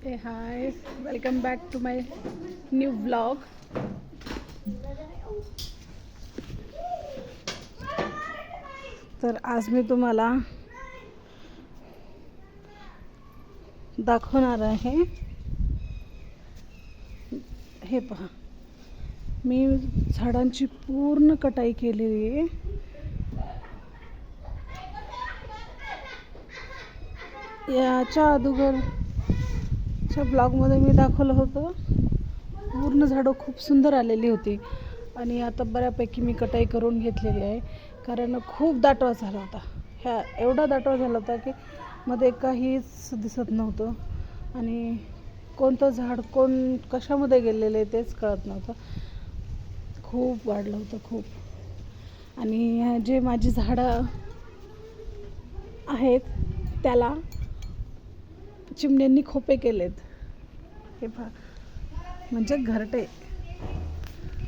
Hey, hi, welcome back to my new vlog. तर आज मी तुम्हाला दाखवणार आहे, हे पहा, मी झाडांची पूर्ण कटाई केलेली आहे. याच्या अगोदरच्या ब्लॉगमध्ये मी दाखवलं होतं, पूर्ण झाडं खूप सुंदर आलेली होती आणि आता बऱ्यापैकी मी कटाई करून घेतलेली आहे, कारण खूप दाटवा झाला होता. एवढा दाटवा झाला होता की मध्ये काहीच दिसत नव्हतं आणि कोणतं झाड कशामध्ये गेलेलं आहे तेच कळत नव्हतं. खूप वाढलं होतं खूप. आणि जे माझी झाडं आहेत त्याला चिमण्यांनी खोपे केलेत. हे पहा, म्हणजे घरटे